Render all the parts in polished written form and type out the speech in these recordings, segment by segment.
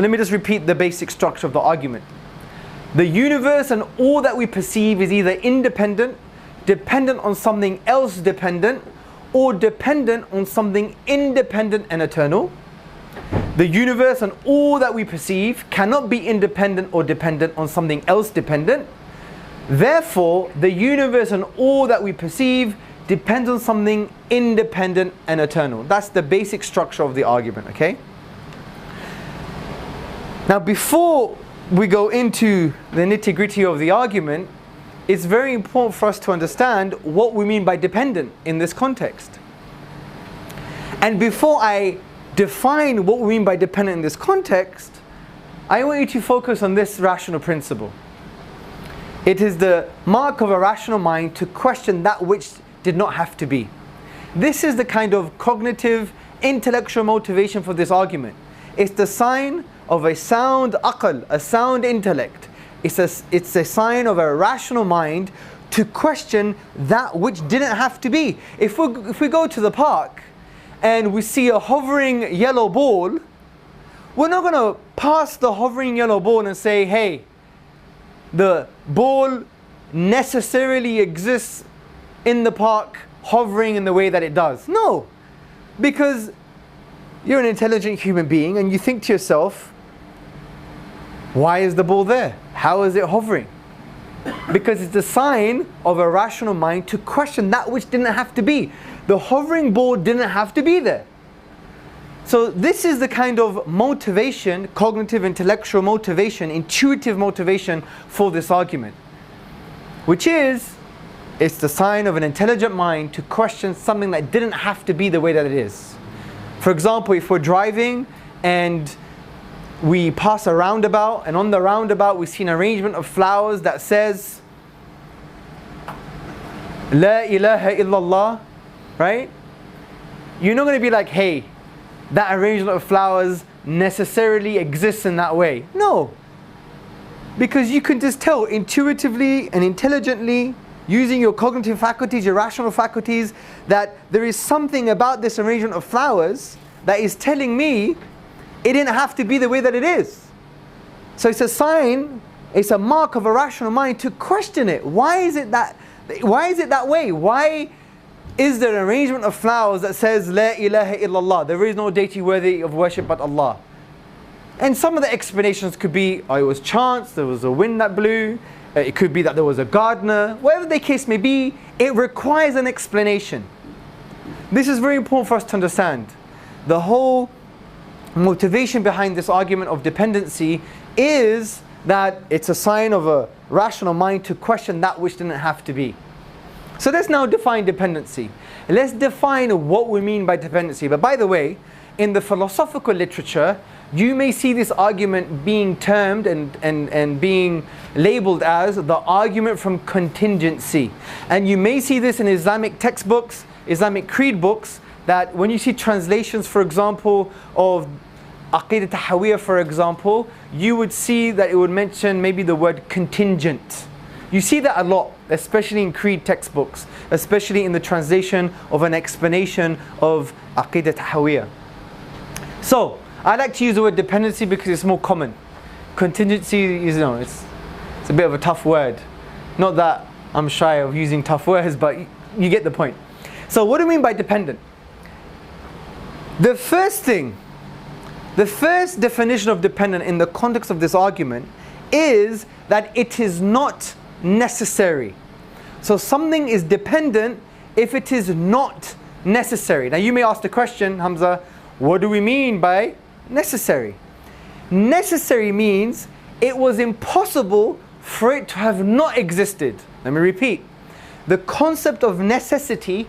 So let me just repeat the basic structure of the argument. The universe and all that we perceive is either independent, dependent on something else dependent, or dependent on something independent and eternal. The universe and all that we perceive cannot be independent or dependent on something else dependent. Therefore, the universe and all that we perceive depends on something independent and eternal. That's the basic structure of the argument, okay? Now, before we go into the nitty-gritty of the argument, it's very important for us to understand what we mean by dependent in this context. And before I define what we mean by dependent in this context, I want you to focus on this rational principle. It is the mark of a rational mind to question that which did not have to be. This is the kind of cognitive, intellectual motivation for this argument. It's the sign of a sound aql, a sound intellect. It's a sign of a rational mind to question that which didn't have to be. If we go to the park and we see a hovering yellow ball, we're not going to pass the hovering yellow ball and say, hey, the ball necessarily exists in the park hovering in the way that it does. No, because you're an intelligent human being and you think to yourself, why is the ball there? How is it hovering? Because it's a sign of a rational mind to question that which didn't have to be. The hovering ball didn't have to be there. So this is the kind of motivation, cognitive, intellectual motivation, intuitive motivation for this argument. Which is, it's the sign of an intelligent mind to question something that didn't have to be the way that it is. For example, if we're driving and we pass a roundabout, and on the roundabout we see an arrangement of flowers that says La ilaha illallah, right? You're not going to be like, hey, that arrangement of flowers necessarily exists in that way. No. Because you can just tell intuitively and intelligently, using your cognitive faculties, your rational faculties, that there is something about this arrangement of flowers that is telling me it didn't have to be the way that it is. So it's a sign, it's a mark of a rational mind to question it. Why is it that way? Why is there an arrangement of flowers that says La ilaha illallah? There is no deity worthy of worship but Allah. And some of the explanations could be, oh, it was chance, there was a wind that blew, it could be that there was a gardener. Whatever the case may be, it requires an explanation. This is very important for us to understand. The whole motivation behind this argument of dependency is that it's a sign of a rational mind to question that which didn't have to be. So let's now define dependency. Let's define what we mean by dependency. But by the way, in the philosophical literature, you may see this argument being termed and being labeled as the argument from contingency. And you may see this in Islamic textbooks, Islamic creed books, that when you see translations, for example, of Aqidah Tahawiyah, for example, you would see that it would mention maybe the word contingent. You see that a lot, especially in creed textbooks, especially in the translation of an explanation of Aqidah Tahawiyah. So, I like to use the word dependency because it's more common. Contingency is, it's a bit of a tough word. Not that I'm shy of using tough words, but you get the point. So what do we mean by dependent? The first definition of dependent in the context of this argument is that it is not necessary. So something is dependent if it is not necessary. Now you may ask the question, Hamza, what do we mean by necessary? Necessary means it was impossible for it to have not existed. Let me repeat. The concept of necessity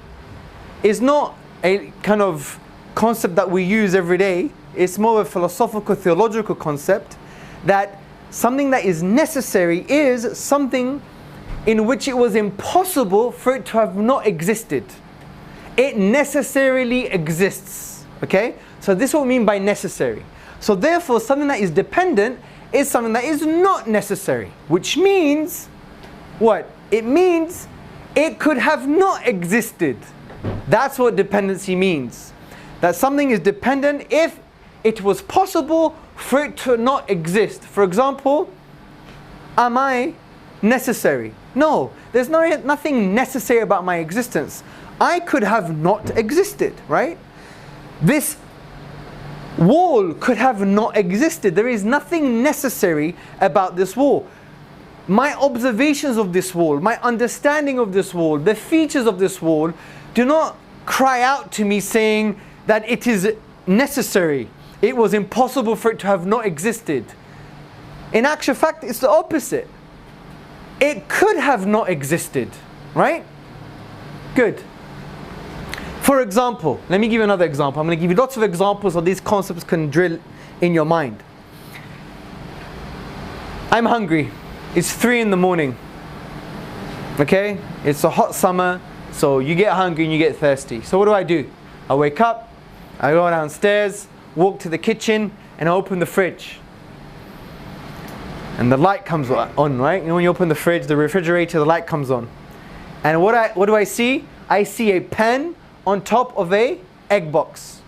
is not a kind of concept that we use every day. It's more of a philosophical, theological concept that something that is necessary is something in which it was impossible for it to have not existed. It necessarily exists. Okay? So this is what we mean by necessary. So therefore, something that is dependent is something that is not necessary. Which means, what? It means it could have not existed. That's what dependency means. That something is dependent if it was possible for it to not exist. For example, am I necessary? No, there's nothing necessary about my existence. I could have not existed, right? This wall could have not existed. There is nothing necessary about this wall. My observations of this wall, my understanding of this wall, the features of this wall do not cry out to me saying that it is necessary. It was impossible for it to have not existed. In actual fact, it's the opposite. It could have not existed, right? Good. For example, let me give you another example. I'm going to give you lots of examples so these concepts can drill in your mind. I'm hungry. It's 3 in the morning. Okay? It's a hot summer, so you get hungry and you get thirsty. So what do? I wake up, I go downstairs, walk to the kitchen, and I open the fridge. And the light comes on, right? You know when you open the fridge, the refrigerator, the light comes on. And what do I see? I see a pen on top of a egg box.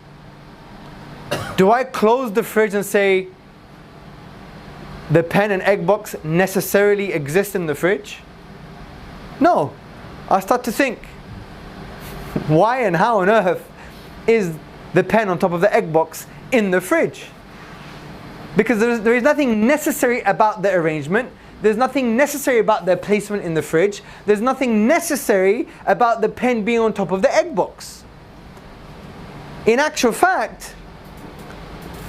Do I close the fridge and say the pen and egg box necessarily exist in the fridge? No. I start to think, why and how on earth is the pen on top of the egg box in the fridge? Because there is nothing necessary about the arrangement. There's nothing necessary about their placement in the fridge. There's nothing necessary about the pen being on top of the egg box. In actual fact,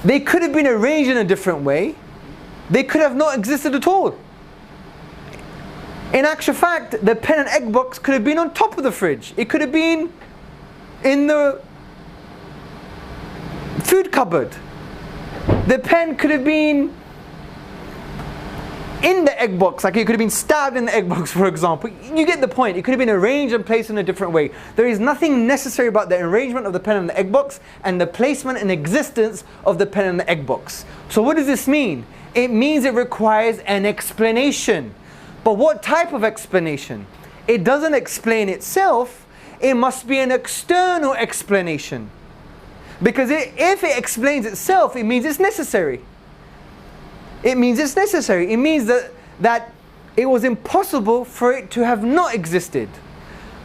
they could have been arranged in a different way. They could have not existed at all. In actual fact, the pen and egg box could have been on top of the fridge. It could have been in the food cupboard. The pen could have been in the egg box, like it could have been stabbed in the egg box, for example. You get the point. It could have been arranged and placed in a different way. There is nothing necessary about the arrangement of the pen and the egg box and the placement and existence of the pen and the egg box. So what does this mean? It means it requires an explanation. But what type of explanation? It doesn't explain itself. It must be an external explanation. Because if it explains itself, it means it's necessary. It means it's necessary. It means that it was impossible for it to have not existed.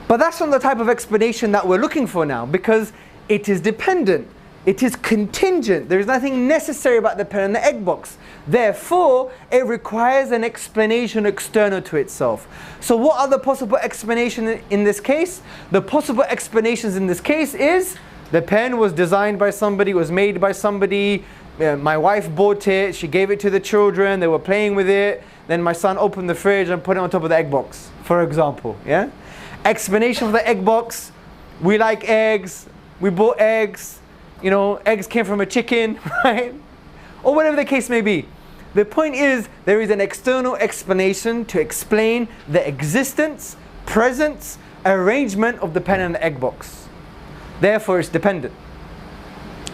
But that's not the type of explanation that we're looking for now, because it is dependent. It is contingent. There is nothing necessary about the pen and the egg box. Therefore, it requires an explanation external to itself. So what are the possible explanations in this case? The possible explanations in this case is the pen was designed by somebody, was made by somebody. My wife bought it, she gave it to the children, they were playing with it. Then my son opened the fridge and put it on top of the egg box, for example. Yeah? Explanation for the egg box: we like eggs, we bought eggs, eggs came from a chicken, right? Or whatever the case may be. The point is, there is an external explanation to explain the existence, presence, arrangement of the pen and the egg box. Therefore, it's dependent.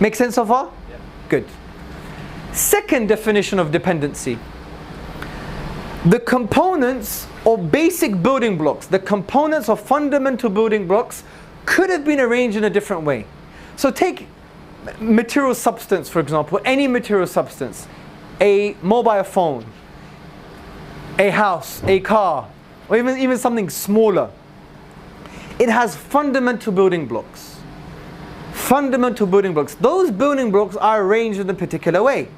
Make sense so far? Yeah. Good. Second definition of dependency. The components or basic building blocks, the components of fundamental building blocks could have been arranged in a different way. So take material substance, for example, any material substance, a mobile phone, a house, a car, or even something smaller. It has fundamental building blocks. Fundamental building blocks. Those building blocks are arranged in a particular way.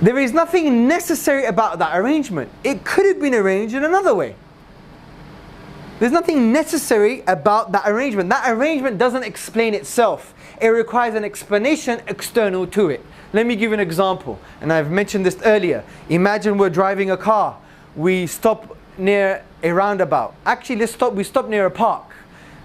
There is nothing necessary about that arrangement. It could have been arranged in another way. There's nothing necessary about that arrangement. That arrangement doesn't explain itself. It requires an explanation external to it. Let me give you an example, and I've mentioned this earlier. Imagine we're driving a car. We stop near a roundabout. Actually, we stop near a park.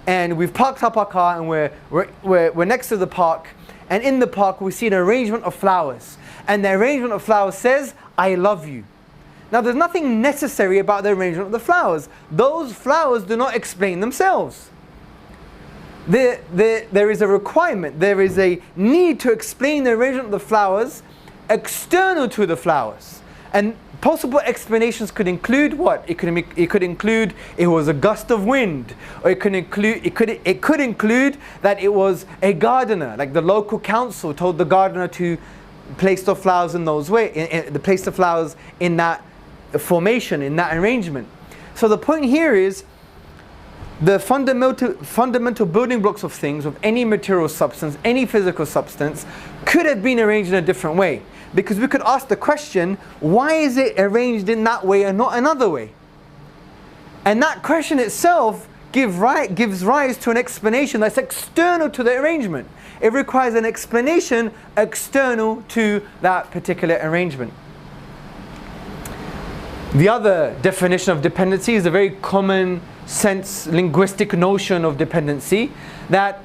And we've parked up our car, and we're next to the park. And in the park, we see an arrangement of flowers. And the arrangement of flowers says, "I love you." Now, there's nothing necessary about the arrangement of the flowers. Those flowers do not explain themselves. There is a requirement, there is a need to explain the arrangement of the flowers external to the flowers. And possible explanations could include what? It could include it was a gust of wind, or it could include that it was a gardener, like the local council told the gardener to placed the flowers in those way, placed the flowers in that formation, in that arrangement. So the point here is the fundamental building blocks of things, of any material substance, any physical substance, could have been arranged in a different way. Because we could ask the question, why is it arranged in that way and not another way? And that question itself gives rise to an explanation that's external to the arrangement. It requires an explanation external to that particular arrangement. The other definition of dependency is a very common sense linguistic notion of dependency, that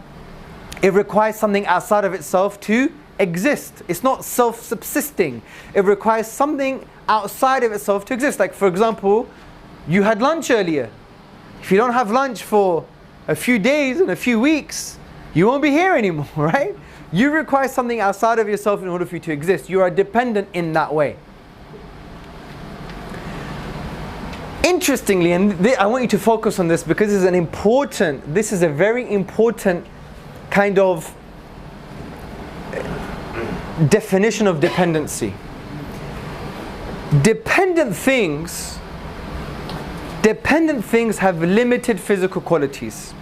it requires something outside of itself to exist. It's not self-subsisting. It requires something outside of itself to exist. Like, for example, you had lunch earlier. If you don't have lunch for a few days and a few weeks, you won't be here anymore, right? You require something outside of yourself in order for you to exist. You are dependent in that way. Interestingly, and I want you to focus on this because this is a very important kind of definition of dependency. Dependent things have limited physical qualities.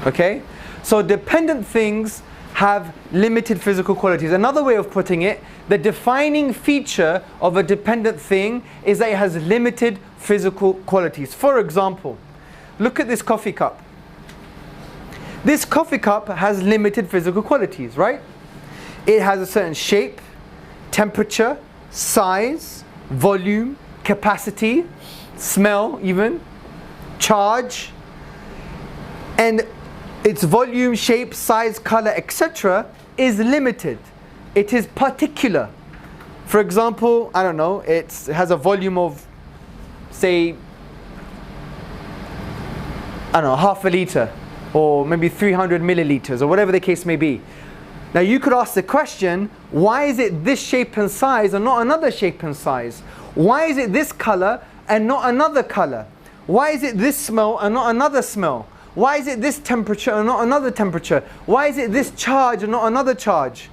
Okay? So dependent things have limited physical qualities. Another way of putting it, the defining feature of a dependent thing is that it has limited physical qualities. For example, look at this coffee cup. This coffee cup has limited physical qualities, right? It has a certain shape, temperature, size, volume, capacity, smell even, charge, and its volume, shape, size, color, etc. is limited. It is particular. For example, I don't know, it has a volume of, say, I don't know, half a liter, or maybe 300 milliliters, or whatever the case may be. Now you could ask the question, why is it this shape and size and not another shape and size? Why is it this color and not another color? Why is it this smell and not another smell? Why is it this temperature and not another temperature? Why is it this charge and not another charge?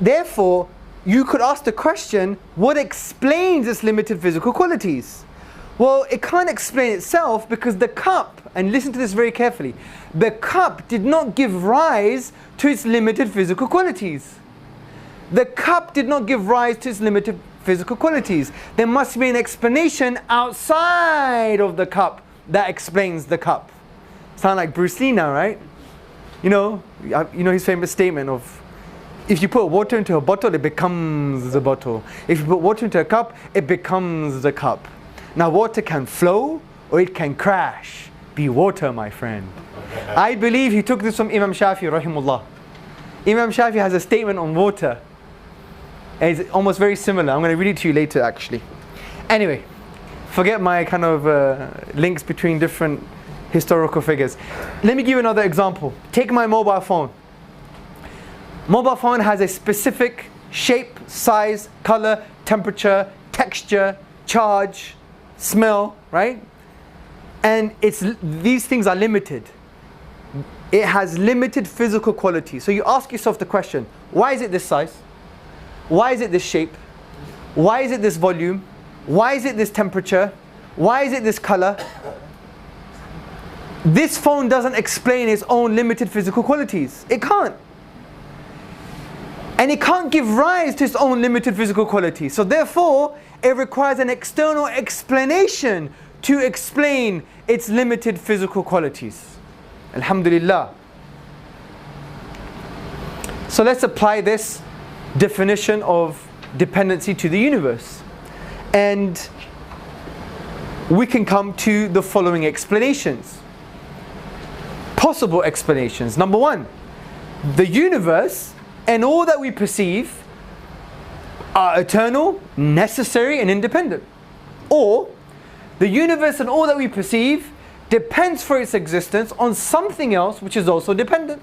Therefore, you could ask the question, what explains its limited physical qualities? Well, it can't explain itself because the cup, and listen to this very carefully, the cup did not give rise to its limited physical qualities. The cup did not give rise to its limited physical qualities. There must be an explanation outside of the cup that explains the cup. Sound like Bruce Lee now, right? You know his famous statement of, if you put water into a bottle, it becomes a bottle. If you put water into a cup, it becomes the cup. Now water can flow or it can crash. Be water, my friend. I believe he took this from Imam Shafi, rahimullah. Imam Shafi has a statement on water. And it's almost very similar. I'm going to read it to you later, actually. Anyway, forget my kind of links between different historical figures. Let me give you another example. Take my mobile phone. Mobile phone has a specific shape, size, color, temperature, texture, charge, smell, right? And these things are limited. It has limited physical quality. So you ask yourself the question, why is it this size? Why is it this shape? Why is it this volume? Why is it this temperature? Why is it this color? This phone doesn't explain its own limited physical qualities. It can't. And it can't give rise to its own limited physical qualities. So therefore, it requires an external explanation to explain its limited physical qualities. Alhamdulillah. So let's apply this definition of dependency to the universe. And we can come to the following explanations. Possible explanations. Number one, the universe and all that we perceive are eternal, necessary, and independent. Or, the universe and all that we perceive depends for its existence on something else which is also dependent.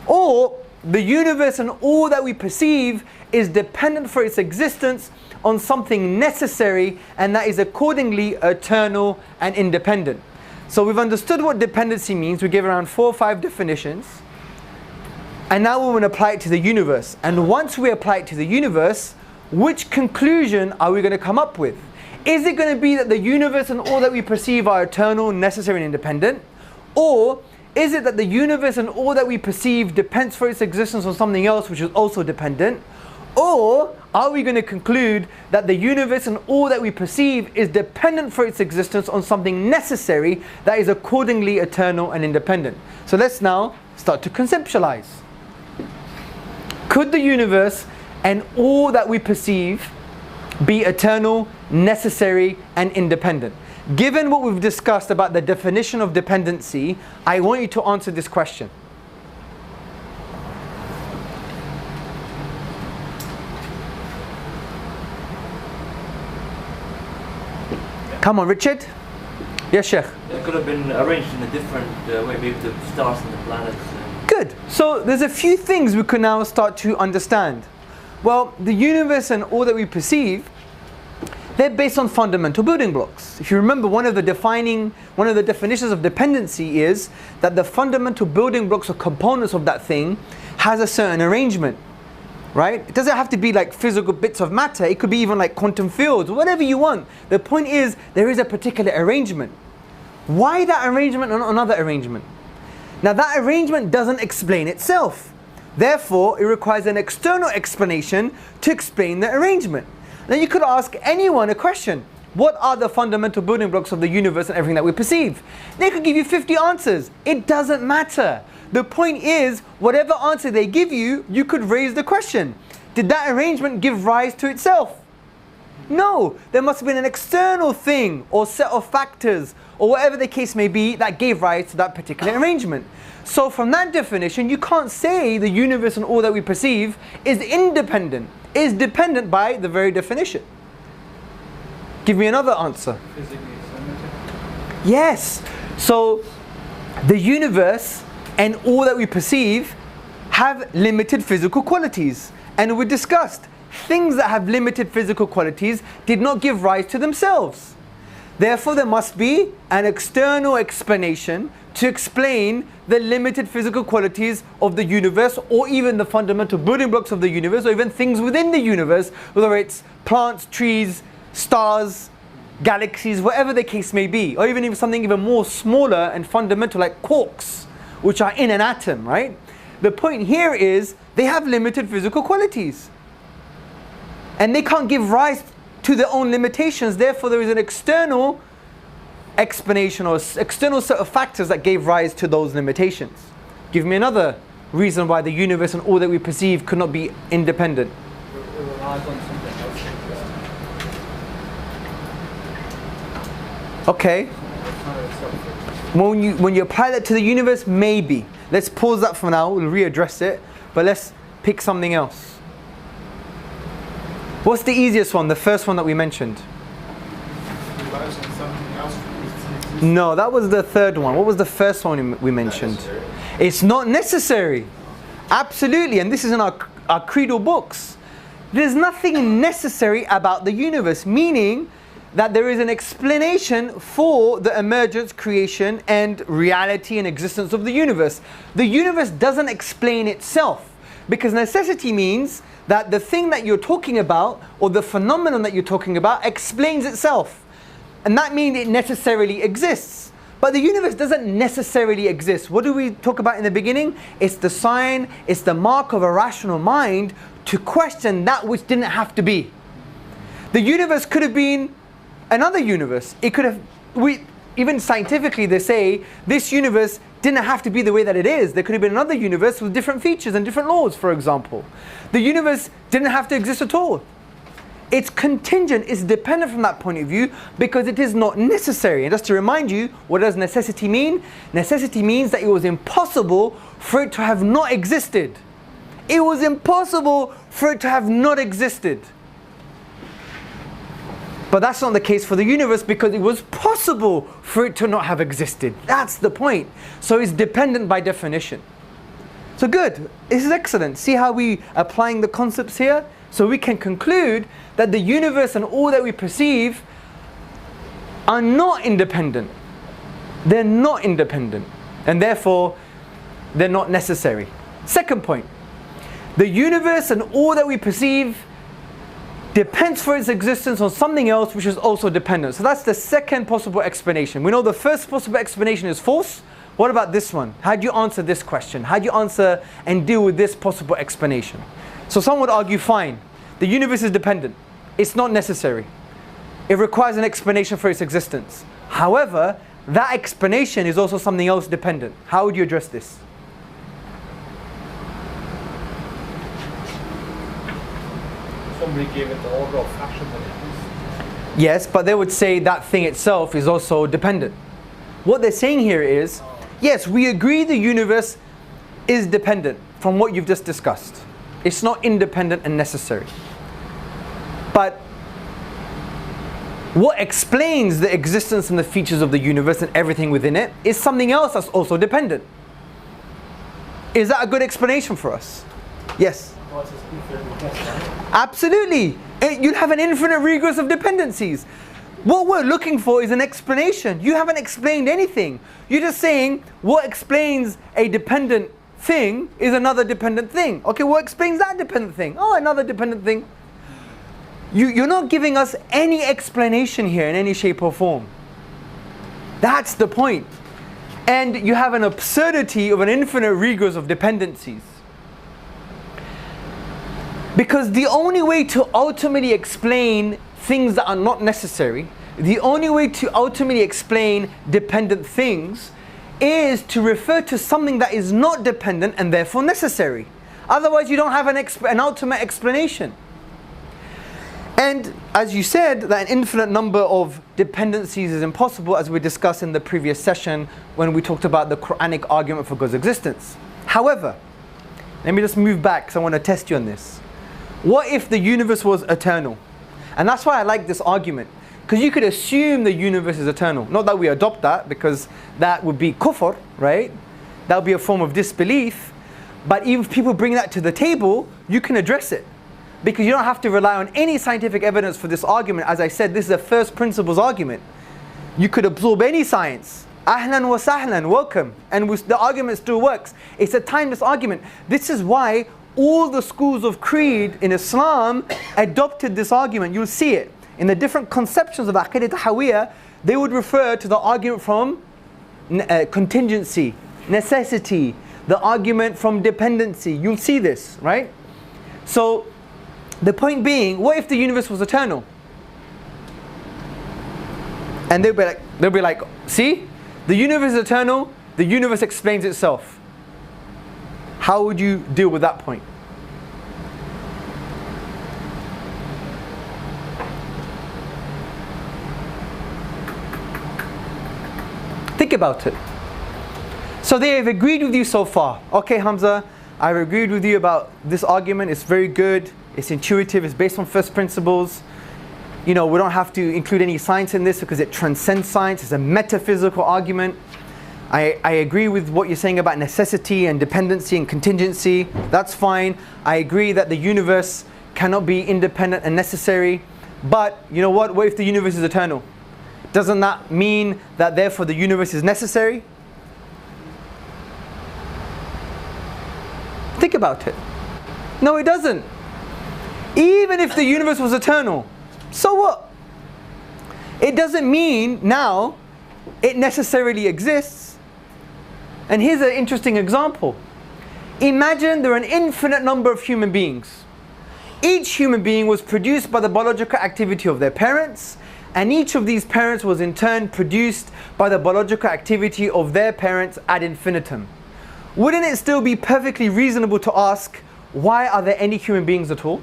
Or, the universe and all that we perceive is dependent for its existence on something necessary, and that is accordingly eternal and independent. So we've understood what dependency means. We gave around 4 or 5 definitions. And now we want to apply it to the universe. And once we apply it to the universe, which conclusion are we going to come up with? Is it going to be that the universe and all that we perceive are eternal, necessary, and independent? Or is it that the universe and all that we perceive depends for its existence on something else which is also dependent? Or are we going to conclude that the universe and all that we perceive is dependent for its existence on something necessary that is accordingly eternal and independent? So let's now start to conceptualize. Could the universe and all that we perceive be eternal, necessary, and independent? Given what we've discussed about the definition of dependency, I want you to answer this question. Come on, Richard. Yes, Sheikh. It could have been arranged in a different way, maybe the stars and the planets. Good. So there's a few things we can now start to understand. Well, the universe and all that we perceive, they're based on fundamental building blocks. If you remember, one of the definitions of dependency is that the fundamental building blocks or components of that thing has a certain arrangement, right? It doesn't have to be like physical bits of matter. It could be even like quantum fields, whatever you want. The point is, there is a particular arrangement. Why that arrangement and not another arrangement? Now that arrangement doesn't explain itself. Therefore, it requires an external explanation to explain the arrangement. Then you could ask anyone a question. What are the fundamental building blocks of the universe and everything that we perceive? They could give you 50 answers. It doesn't matter. The point is, whatever answer they give you, you could raise the question. Did that arrangement give rise to itself? No. There must have been an external thing or set of factors or whatever the case may be that gave rise to that particular arrangement. So from that definition, you can't say the universe and all that we perceive is independent. It is dependent by the very definition. Give me another answer. Physically limited? Yes. So the universe and all that we perceive have limited physical qualities. And we discussed things that have limited physical qualities did not give rise to themselves. Therefore, there must be an external explanation to explain the limited physical qualities of the universe, or even the fundamental building blocks of the universe, or even things within the universe, whether it's plants, trees, stars, galaxies, whatever the case may be, or even something even more smaller and fundamental like quarks, which are in an atom, right? The point here is they have limited physical qualities. And they can't give rise to their own limitations. Therefore, there is an external explanation or external set of factors that gave rise to those limitations. Give me another reason why the universe and all that we perceive could not be independent. It relies on something else. Okay. It's not itself. When you apply that to the universe, maybe. Let's pause that for now, we'll readdress it, but let's pick something else. What's the easiest one? The first one that we mentioned. It relies on something else for it to exist. No, that was the third one. What was the first one we mentioned? It's not necessary. Absolutely, and this is in our creedal books. There's nothing necessary about the universe, meaning that there is an explanation for the emergence, creation, and reality and existence of the universe. The universe doesn't explain itself, because necessity means that the thing that you're talking about, or the phenomenon that you're talking about, explains itself. And that means it necessarily exists. But the universe doesn't necessarily exist. What do we talk about in the beginning? It's the sign, it's the mark of a rational mind to question that which didn't have to be. The universe could have been another universe. It could have, even scientifically they say, this universe didn't have to be the way that it is. There could have been another universe with different features and different laws, for example. The universe didn't have to exist at all. It's contingent, it's dependent from that point of view, because it is not necessary. And just to remind you, what does necessity mean? Necessity means that it was impossible for it to have not existed. It was impossible for it to have not existed. But that's not the case for the universe, because it was possible for it to not have existed. That's the point. So it's dependent by definition. So good. This is excellent. See how we are applying the concepts here? So we can conclude that the universe and all that we perceive are not independent. They're not independent. And therefore, they're not necessary. Second point, the universe and all that we perceive depends for its existence on something else which is also dependent. So that's the second possible explanation. We know the first possible explanation is false. What about this one? How do you answer this question? How do you answer and deal with this possible explanation? So some would argue, fine, the universe is dependent. It's not necessary. It requires an explanation for its existence. However, that explanation is also something else dependent. How would you address this? Somebody gave it the order of fashion that it is. Yes, but they would say that thing itself is also dependent. What they're saying here is, yes, we agree the universe is dependent from what you've just discussed. It's not independent and necessary. But what explains the existence and the features of the universe and everything within it is something else that's also dependent. Is that a good explanation for us? Yes? Absolutely. You'd have an infinite regress of dependencies. What we're looking for is an explanation. You haven't explained anything. You're just saying what explains a dependent thing is another dependent thing. Okay, what explains that dependent thing? Oh, another dependent thing. You're not giving us any explanation here in any shape or form. That's the point. And you have an absurdity of an infinite regress of dependencies. Because the only way to ultimately explain things that are not necessary, the only way to ultimately explain dependent things is to refer to something that is not dependent and therefore necessary. Otherwise you don't have an ultimate explanation. And as you said, that an infinite number of dependencies is impossible, as we discussed in the previous session when we talked about the Quranic argument for God's existence. However, let me just move back because I want to test you on this. What if the universe was eternal? And that's why I like this argument. Because you could assume the universe is eternal. Not that we adopt that, because that would be kufr, right? That would be a form of disbelief. But even if people bring that to the table, you can address it. Because you don't have to rely on any scientific evidence for this argument. As I said, this is a first principles argument. You could absorb any science. Ahlan wa sahlan, welcome. And the argument still works. It's a timeless argument. This is why all the schools of creed in Islam adopted this argument. You'll see it. In the different conceptions of Aqidah Tahawiyya, they would refer to the argument from contingency, necessity, the argument from dependency. You'll see this, right? So, the point being, what if the universe was eternal? And they'll be like, see? The universe is eternal, the universe explains itself. How would you deal with that point? Think about it. So they have agreed with you so far. Okay, Hamza, I've agreed with you about this argument. It's very good. It's intuitive. It's based on first principles. You know, we don't have to include any science in this because it transcends science. It's a metaphysical argument. I agree with what you're saying about necessity and dependency and contingency. That's fine. I agree that the universe cannot be independent and necessary. But, you know what? What if the universe is eternal? Doesn't that mean that therefore the universe is necessary? Think about it. No, it doesn't. Even if the universe was eternal, so what? It doesn't mean now it necessarily exists. And here's an interesting example. Imagine there are an infinite number of human beings. Each human being was produced by the biological activity of their parents, and each of these parents was in turn produced by the biological activity of their parents ad infinitum. Wouldn't it still be perfectly reasonable to ask, why are there any human beings at all?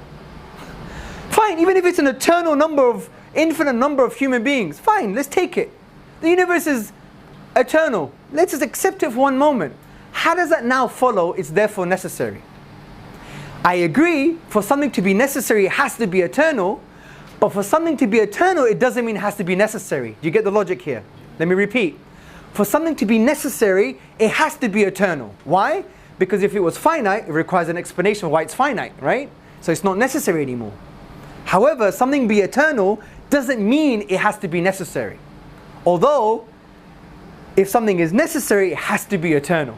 Fine, even if it's an eternal number of, infinite number of human beings, fine, let's take it. The universe is eternal. Let's just accept it for one moment. How does that now follow it's therefore necessary? I agree, for something to be necessary it has to be eternal, but for something to be eternal it doesn't mean it has to be necessary. Do you get the logic here? Let me repeat. For something to be necessary, it has to be eternal. Why? Because if it was finite, it requires an explanation of why it's finite, right? So it's not necessary anymore. However, something be eternal doesn't mean it has to be necessary. Although, if something is necessary, it has to be eternal.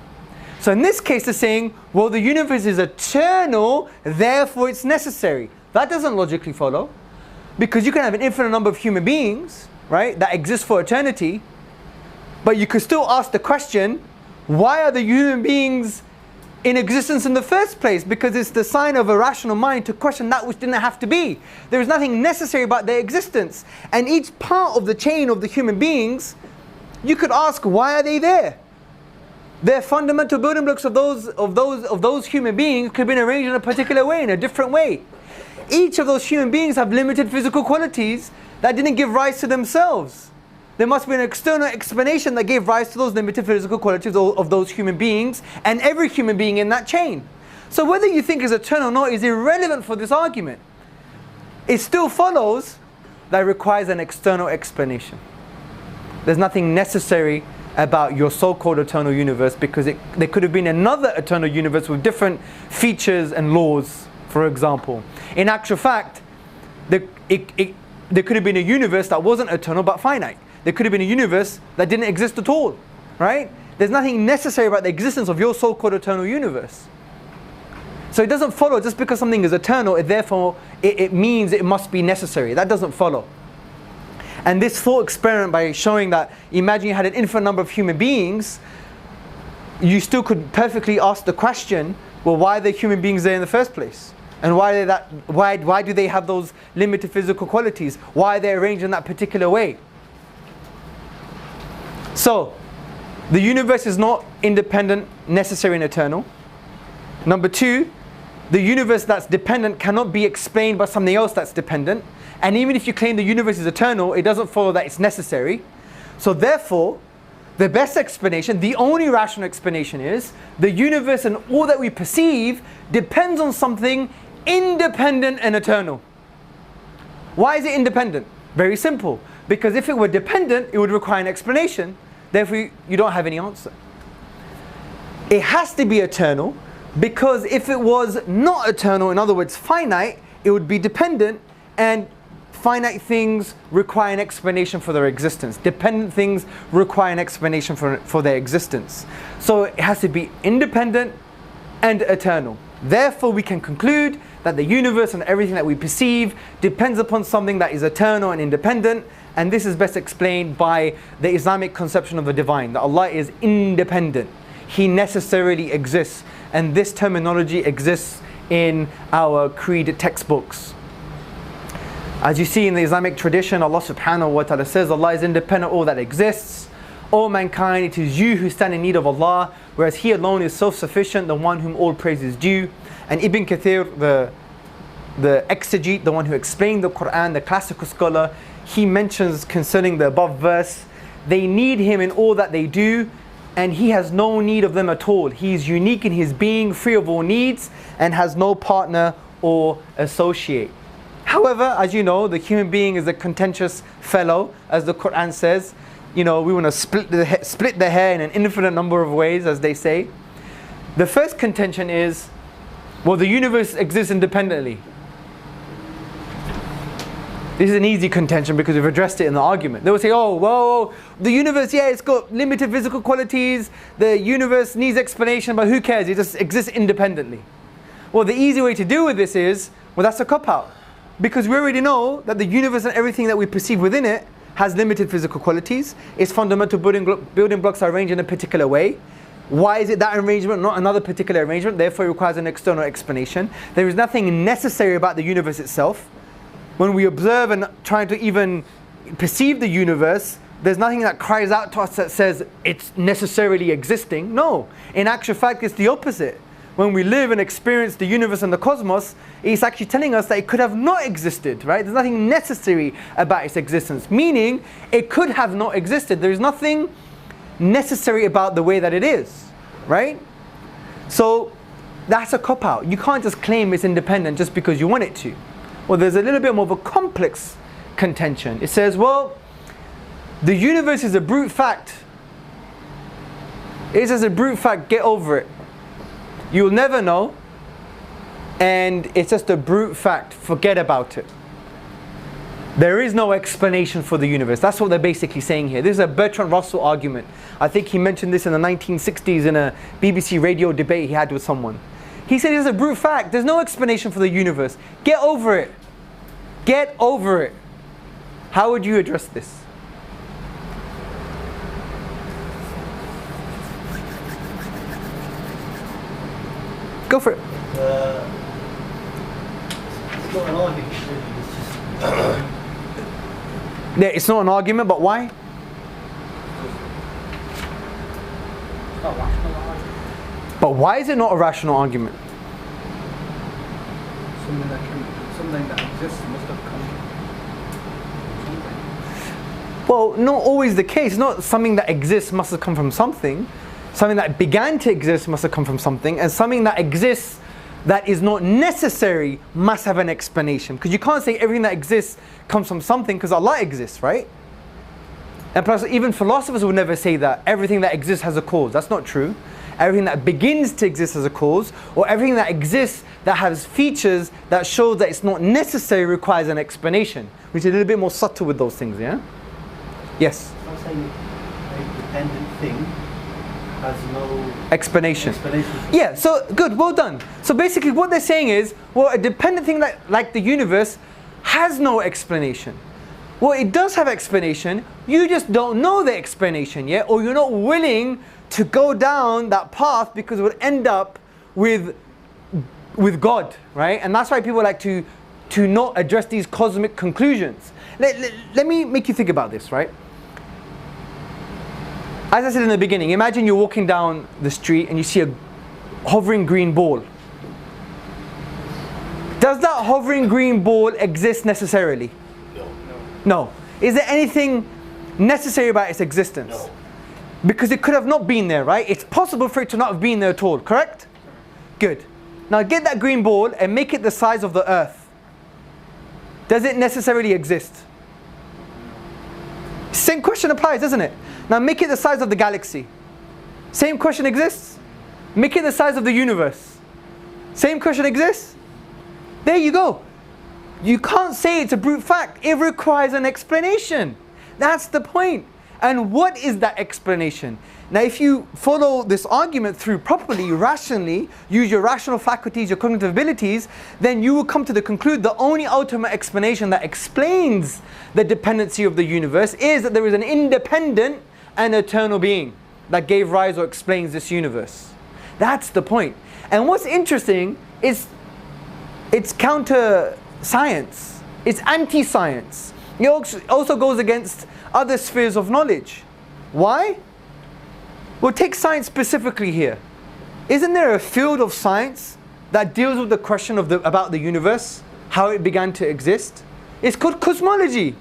So in this case they're saying, well, the universe is eternal, therefore it's necessary. That doesn't logically follow. Because you can have an infinite number of human beings, right, that exist for eternity, but you could still ask the question, why are the human beings in existence in the first place? Because it's the sign of a rational mind to question that which didn't have to be. There is nothing necessary about their existence. And each part of the chain of the human beings, you could ask, why are they there? Their fundamental building blocks of those human beings could have been arranged in a particular way, in a different way. Each of those human beings have limited physical qualities that didn't give rise to themselves. There must be an external explanation that gave rise to those limited physical qualities of those human beings and every human being in that chain. So whether you think it's eternal or not is irrelevant for this argument. It still follows that it requires an external explanation. There's nothing necessary about your so-called eternal universe because there could have been another eternal universe with different features and laws, for example. In actual fact, there could have been a universe that wasn't eternal but finite. There could have been a universe that didn't exist at all, right? There's nothing necessary about the existence of your so-called eternal universe. So it doesn't follow just because something is eternal, it means it must be necessary. That doesn't follow. And this thought experiment by showing that, imagine you had an infinite number of human beings, you still could perfectly ask the question, well, why are the human beings there in the first place? And why do they have those limited physical qualities? Why are they arranged in that particular way? So, the universe is not independent, necessary and eternal. Number two, the universe that's dependent cannot be explained by something else that's dependent. And even if you claim the universe is eternal, it doesn't follow that it's necessary. So therefore, the best explanation, the only rational explanation is, the universe and all that we perceive depends on something independent and eternal. Why is it independent? Very simple. Because if it were dependent, it would require an explanation. Therefore, you don't have any answer. It has to be eternal, because if it was not eternal, in other words, finite, it would be dependent, and finite things require an explanation for their existence. Dependent things require an explanation for their existence. So it has to be independent and eternal. Therefore, we can conclude that the universe and everything that we perceive depends upon something that is eternal and independent, and this is best explained by the Islamic conception of the divine, that Allah is independent. He necessarily exists, and this terminology exists in our creed textbooks. As you see in the Islamic tradition, Allah subhanahu wa ta'ala says, Allah is independent of all that exists. O mankind, it is you who stand in need of Allah, whereas He alone is self-sufficient, the one whom all praise is due. And Ibn Kathir, the exegete, the one who explained the Quran, the classical scholar, he mentions concerning the above verse, they need Him in all that they do, and He has no need of them at all. He is unique in His being, free of all needs, and has no partner or associate. However, as you know, the human being is a contentious fellow, as the Quran says. You know, we want to split the hair in an infinite number of ways, as they say. The first contention is, well, the universe exists independently. This is an easy contention because we've addressed it in the argument. They will say, oh, well, the universe, yeah, it's got limited physical qualities. The universe needs explanation, but who cares? It just exists independently. Well, the easy way to deal with this is, well, that's a cop-out. Because we already know that the universe and everything that we perceive within it has limited physical qualities. Its fundamental building blocks are arranged in a particular way. Why is it that arrangement, not another particular arrangement? Therefore, it requires an external explanation. There is nothing necessary about the universe itself. When we observe and try to even perceive the universe, there's nothing that cries out to us that says it's necessarily existing. No, in actual fact, it's the opposite. When we live and experience the universe and the cosmos, it's actually telling us that it could have not existed, right? There's nothing necessary about its existence, meaning it could have not existed. There's nothing necessary about the way that it is, right? So that's a cop-out. You can't just claim it's independent just because you want it to. Well, there's a little bit more of a complex contention. It says, well, the universe is a brute fact. It's just a brute fact, get over it. You'll never know, and it's just a brute fact, forget about it. There is no explanation for the universe. That's what they're basically saying here. This is a Bertrand Russell argument. I think he mentioned this in the 1960s in a BBC radio debate he had with someone. He said it's a brute fact. There's no explanation for the universe. Get over it. Get over it. How would you address this? Go for it. It's not an argument, really. It's just... Yeah, it's not an argument, but why? It's not rational argument. But why is it not a rational argument? Something that exists must have come from something. Well, not always the case. Not something that exists must have come from something. Something that began to exist must have come from something. And something that exists that is not necessary must have an explanation. Because you can't say everything that exists comes from something, because Allah exists, right? And plus, even philosophers would never say that everything that exists has a cause. That's not true. Everything that begins to exist has a cause, or everything that exists that has features that show that it's not necessary requires an explanation, which is a little bit more subtle with those things, yeah? Yes? I'm saying a dependent thing has no Explanation. explanation. Yeah, so good, well done. So basically what they're saying is, well, a dependent thing like the universe has no explanation. Well, it does have explanation, you just don't know the explanation yet, or you're not willing to go down that path because it would end up with God, right? And that's why people like to not address these cosmic conclusions. Let me make you think about this, right? As I said in the beginning, imagine you're walking down the street and you see a hovering green ball. Does that hovering green ball exist necessarily? No. No. Is there anything necessary about its existence? No. Because it could have not been there, right? It's possible for it to not have been there at all, correct? Good. Now get that green ball and make it the size of the earth. Does it necessarily exist? Same question applies, doesn't it? Now make it the size of the galaxy. Same question exists? Make it the size of the universe. Same question exists? There you go. You can't say it's a brute fact. It requires an explanation. That's the point. And what is that explanation? Now if you follow this argument through properly, rationally, use your rational faculties, your cognitive abilities, then you will come to the conclusion the only ultimate explanation that explains the dependency of the universe is that there is an independent and eternal being that gave rise or explains this universe. That's the point. And what's interesting is it's counter science. It's anti-science. It also goes against other spheres of knowledge. Why? Well, take science specifically here. Isn't there a field of science that deals with the question of about the universe, how it began to exist? It's called cosmology.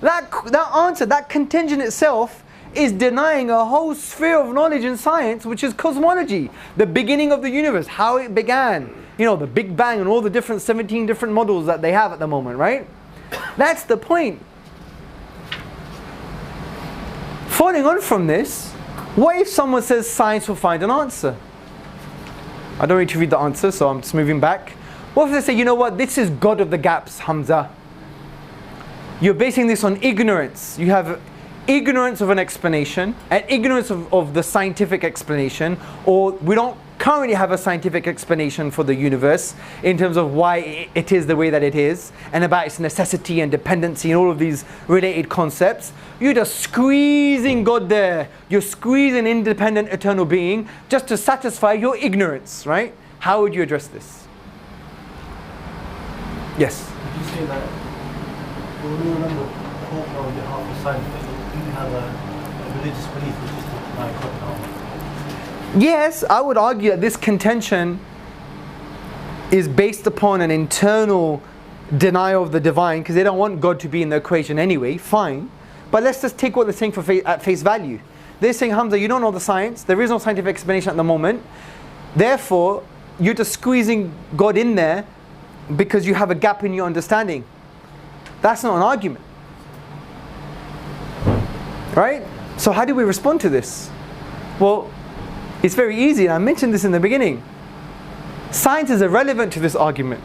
That answer, that contention itself, is denying a whole sphere of knowledge in science, which is cosmology, the beginning of the universe, how it began. You know, the Big Bang and all the 17 different models that they have at the moment, right? That's the point. Following on from this, what if someone says science will find an answer? I don't need to read the answer, so I'm just moving back. What if they say, you know what, this is God of the gaps, Hamza. You're basing this on ignorance. You have ignorance of an explanation and ignorance of the scientific explanation, or we don't currently have a scientific explanation for the universe in terms of why it is the way that it is and about its necessity and dependency and all of these related concepts. You're just squeezing God there. You're squeezing independent eternal being just to satisfy your ignorance, right? How would you address this? Yes? Would you say that when we remember talking on behalf of science, that you have a religious belief which is to deny God now? Yes, I would argue that this contention is based upon an internal denial of the divine, because they don't want God to be in the equation anyway. Fine. But let's just take what they're saying at face value. They're saying, Hamza, you don't know the science. There is no scientific explanation at the moment. Therefore, you're just squeezing God in there because you have a gap in your understanding. That's not an argument. Right? So how do we respond to this? Well, it's very easy, and I mentioned this in the beginning. Science is irrelevant to this argument.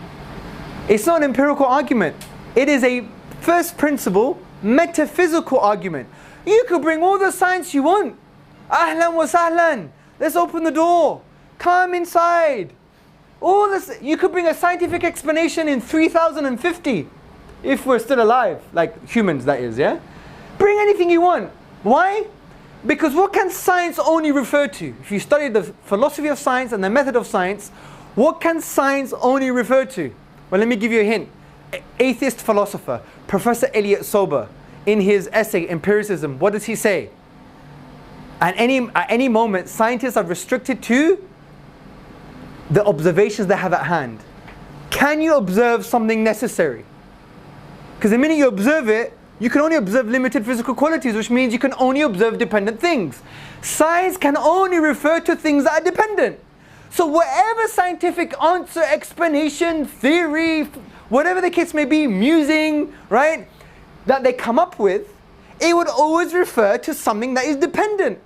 It's not an empirical argument. It is a First principle, metaphysical argument. You could bring all the science you want. Ahlan wa sahlan. Let's open the door. Come inside. All this, you could bring a scientific explanation in 3050 if we're still alive, like humans that is, yeah? Bring anything you want. Why? Because what can science only refer to? If you study the philosophy of science and the method of science, what can science only refer to? Well, let me give you a hint. Atheist philosopher, Professor Elliot Sober, in his essay, Empiricism, what does he say? At any moment, scientists are restricted to the observations they have at hand. Can you observe something necessary? Because the minute you observe it, you can only observe limited physical qualities, which means you can only observe dependent things. Science can only refer to things that are dependent. So whatever scientific answer, explanation, theory, whatever the case may be, musing, right, that they come up with, it would always refer to something that is dependent.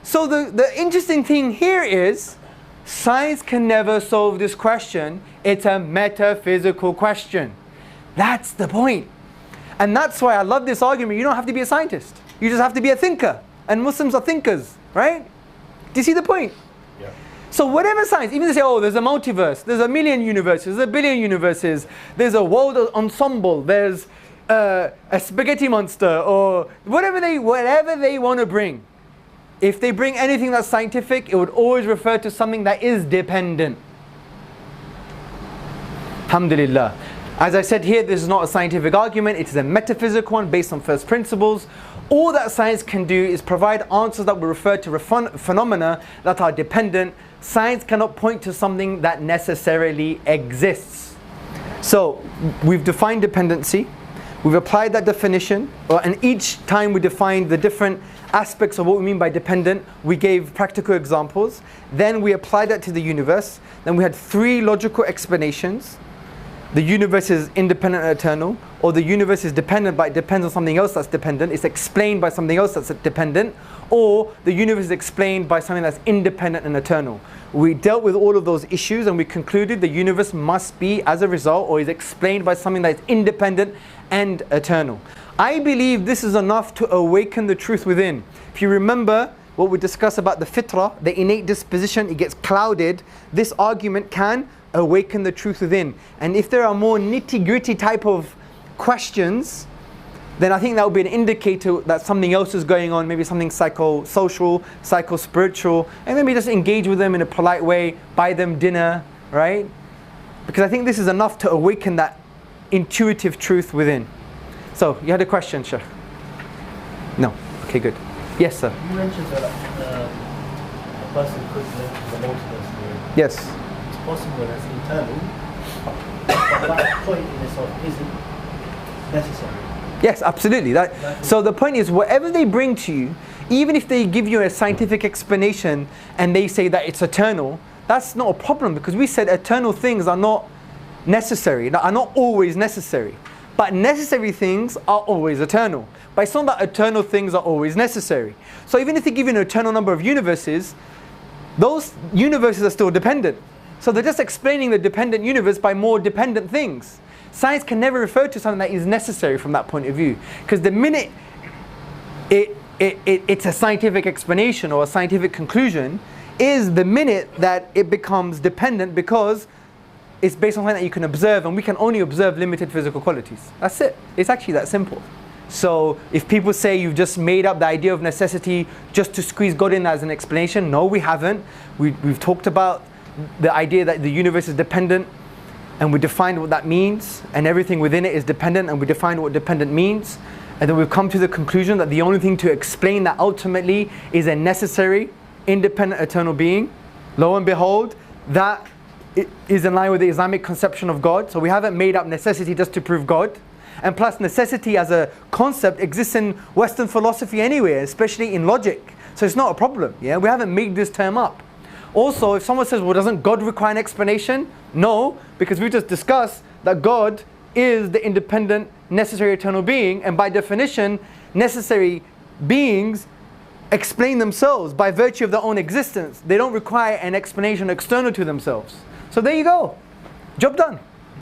So the interesting thing here is, science can never solve this question. It's a metaphysical question. That's the point. And that's why I love this argument. You don't have to be a scientist. You just have to be a thinker. And Muslims are thinkers, right? Do you see the point? Yeah. So whatever science, even they say, oh, there's a multiverse, there's a million universes, there's a billion universes, there's a world ensemble, there's a spaghetti monster, or whatever they want to bring. If they bring anything that's scientific, it would always refer to something that is dependent. Alhamdulillah. As I said here, this is not a scientific argument, it is a metaphysical one based on first principles. All that science can do is provide answers that will refer to phenomena that are dependent. Science cannot point to something that necessarily exists. So, we've defined dependency, we've applied that definition, and each time we defined the different aspects of what we mean by dependent, we gave practical examples. Then we applied that to the universe. Then we had 3 logical explanations. The universe is independent and eternal, or the universe is dependent but it depends on something else that's dependent. It's explained by something else that's dependent, or the universe is explained by something that's independent and eternal. We dealt with all of those issues and we concluded the universe must be, as a result, or is explained by something that is independent and eternal. I believe this is enough to awaken the truth within. If you remember what we discussed about the fitrah, the innate disposition, it gets clouded. This argument can awaken the truth within. And if there are more nitty-gritty type of questions, then I think that would be an indicator that something else is going on, maybe something psychosocial, psycho-spiritual, and maybe just engage with them in a polite way, buy them dinner, right? Because I think this is enough to awaken that intuitive truth within. So, you had a question, Sheikh? No? Okay, good. Yes, sir. You mentioned that a person could live in the multiverse theory. Yes. It's possible that it's eternal, but that point in itself isn't necessary. Yes, absolutely. So the point is, whatever they bring to you, even if they give you a scientific explanation and they say that it's eternal, that's not a problem, because we said eternal things are not necessary, are not always necessary. But necessary things are always eternal. But it's not that eternal things are always necessary. So even if they give you an eternal number of universes, those universes are still dependent. So they're just explaining the dependent universe by more dependent things. Science can never refer to something that is necessary from that point of view. Because the minute it's a scientific explanation or a scientific conclusion is the minute that it becomes dependent, because it's based on something that you can observe, and we can only observe limited physical qualities. That's it. It's actually that simple. So if people say you've just made up the idea of necessity just to squeeze God in as an explanation, no, we haven't. We've talked about the idea that the universe is dependent, and we defined what that means, and everything within it is dependent, and we defined what dependent means. And then we've come to the conclusion that the only thing to explain that ultimately is a necessary, independent, eternal being. Lo and behold, that is in line with the Islamic conception of God. So we haven't made up necessity just to prove God. And plus, necessity as a concept exists in Western philosophy anyway, especially in logic. So it's not a problem. Yeah, we haven't made this term up. Also, if someone says, well, doesn't God require an explanation? No, because we just discussed that God is the independent, necessary, eternal being, and by definition, necessary beings explain themselves by virtue of their own existence. They don't require an explanation external to themselves. So there you go. Job done.